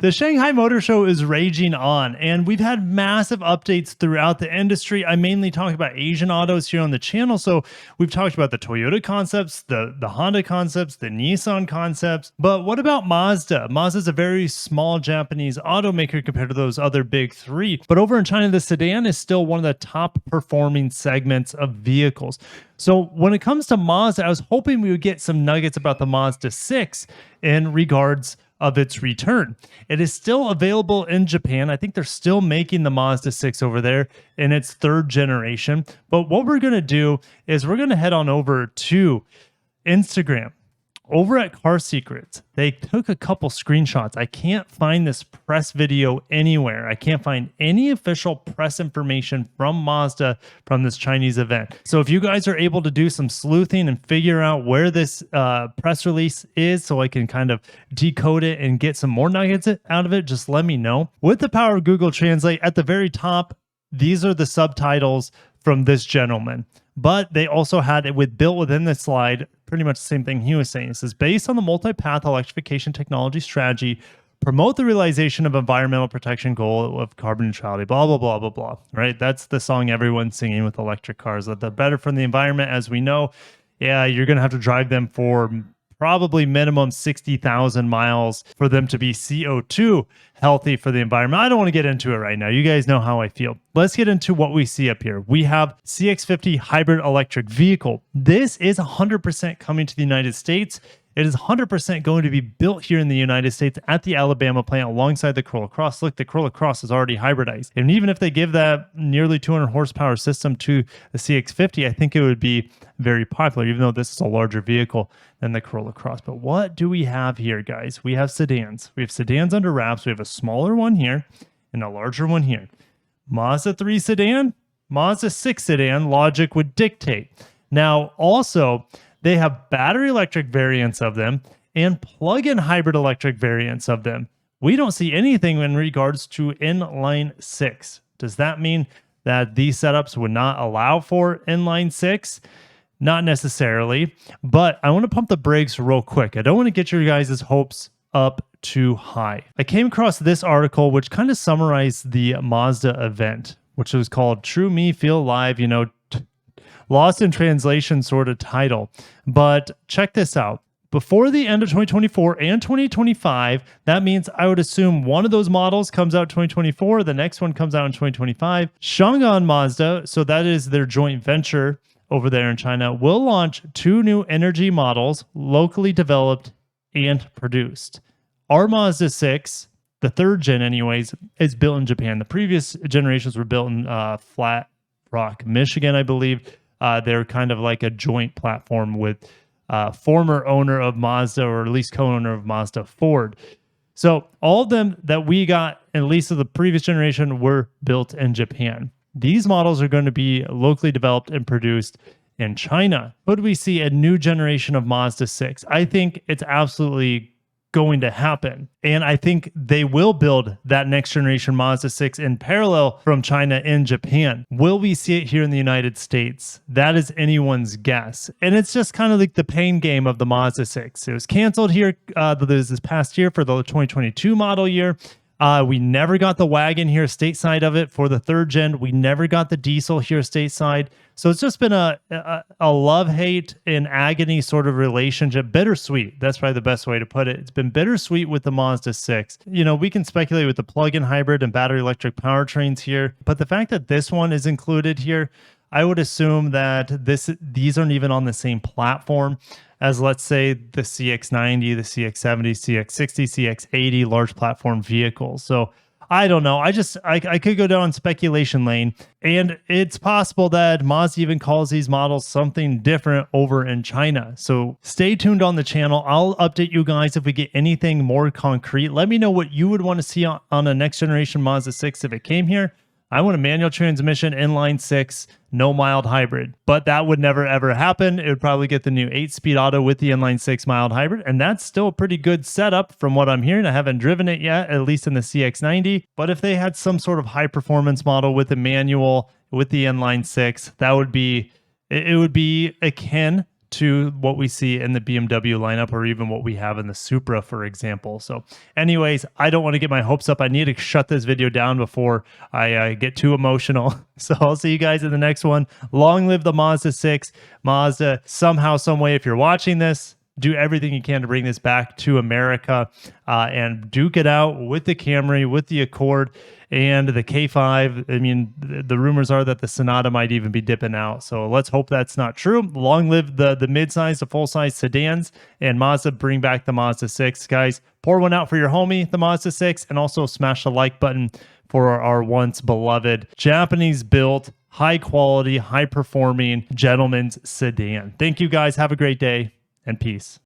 The Shanghai Motor Show is raging on, and we've had massive updates throughout the industry. I mainly talk about Asian autos here on the channel, so we've talked about the Toyota concepts, the Honda concepts, the Nissan concepts, but what about Mazda? Mazda's a very small Japanese automaker compared to those other big three, but over in China, the sedan is still one of the top performing segments of vehicles. So when it comes to Mazda, I was hoping we would get some nuggets about the Mazda 6 in regards of its return. It is still available in Japan. I think they're still making the Mazda 6 over there in its third generation. But what we're going to do is we're going to head on over to Instagram. Over at Car Secrets, they took a couple screenshots. I can't find this press video anywhere. I can't find any official press information from Mazda from this Chinese event. So if you guys are able to do some sleuthing and figure out where this press release is so I can kind of decode it and get some more nuggets out of it, just let me know. With the power of Google Translate, at the very top, these are the subtitles from this gentleman. But they also had it built within the slide, pretty much the same thing he was saying. It says, based on the multi-path electrification technology strategy, promote the realization of environmental protection goal of carbon neutrality, blah, blah, blah, blah, blah, right? That's the song everyone's singing with electric cars. That the better for the environment, as we know. Yeah, you're going to have to drive them for probably minimum 60,000 miles for them to be CO2 healthy for the environment. I don't want to get into it right now. You guys know how I feel. Let's get into what we see up here. We have CX50 hybrid electric vehicle. This is 100% coming to the United States. It is 100% going to be built here in the United States at the Alabama plant alongside the Corolla Cross. Look, the Corolla Cross is already hybridized. And even if they give that nearly 200 horsepower system to the CX50, I think it would be very popular, even though this is a larger vehicle than the Corolla Cross. But what do we have here, guys? We have sedans. We have sedans under wraps. We have a smaller one here and a larger one here. Mazda 3 sedan, Mazda 6 sedan, logic would dictate. Now, also, they have battery electric variants of them and plug-in hybrid electric variants of them. We don't see anything in regards to inline 6. Does that mean that these setups would not allow for inline 6? Not necessarily, but I want to pump the brakes real quick. I don't want to get your guys' hopes up too high. I came across this article which kind of summarized the Mazda event, which was called True Me Feel Live, lost in translation sort of title. But check this out. Before the end of 2024 and 2025, that means I would assume one of those models comes out 2024, the next one comes out in 2025. Changan Mazda, so that is their joint venture over there in China, will launch 2 new energy models locally developed and produced. Our Mazda 6, the third gen anyways, is built in Japan. The previous generations were built in Flat Rock, Michigan, I believe. They're kind of like a joint platform with former owner of Mazda, or at least co-owner of Mazda, Ford. So all of them that we got, at least of the previous generation, were built in Japan. These models are going to be locally developed and produced in China. Would we see a new generation of Mazda 6? I think it's absolutely going to happen. And I think they will build that next generation Mazda 6 in parallel from China in Japan. Will we see it here in the United States? That is anyone's guess. And it's just kind of like the pain game of the Mazda 6. It was canceled here this past year for the 2022 model year. We never got the wagon here stateside of it for the third gen. We never got the diesel here stateside. So it's just been a love-hate and agony sort of relationship. Bittersweet. That's probably the best way to put it. It's been bittersweet with the Mazda 6. We can speculate with the plug-in hybrid and battery electric powertrains here. But the fact that this one is included here, I would assume that these aren't even on the same platform as, let's say, the CX90, the CX70, CX60, CX80 large platform vehicles. So I don't know. I could go down speculation lane, and it's possible that Mazda even calls these models something different over in China. So stay tuned on the channel. I'll update you guys if we get anything more concrete. Let me know what you would want to see on a next generation Mazda 6 if it came here. I want a manual transmission, inline 6, no mild hybrid. But that would never, ever happen. It would probably get the new 8-speed auto with the inline 6 mild hybrid. And that's still a pretty good setup from what I'm hearing. I haven't driven it yet, at least in the CX90. But if they had some sort of high performance model with a manual, with the inline 6, that would be, it would be akin to what we see in the BMW lineup or even what we have in the Supra, for example. So anyways, I don't want to get my hopes up. I need to shut this video down before I get too emotional. So I'll see you guys in the next one. Long live the Mazda 6. Mazda, somehow, some way, if you're watching this, do everything you can to bring this back to America and duke it out with the Camry, with the Accord, and the K5. I mean, the rumors are that the Sonata might even be dipping out. So let's hope that's not true. Long live the mid-size to full-size sedans, and Mazda, bring back the Mazda 6. Guys, pour one out for your homie, the Mazda 6, and also smash the like button for our once beloved Japanese-built, high-quality, high-performing gentleman's sedan. Thank you, guys. Have a great day, and peace.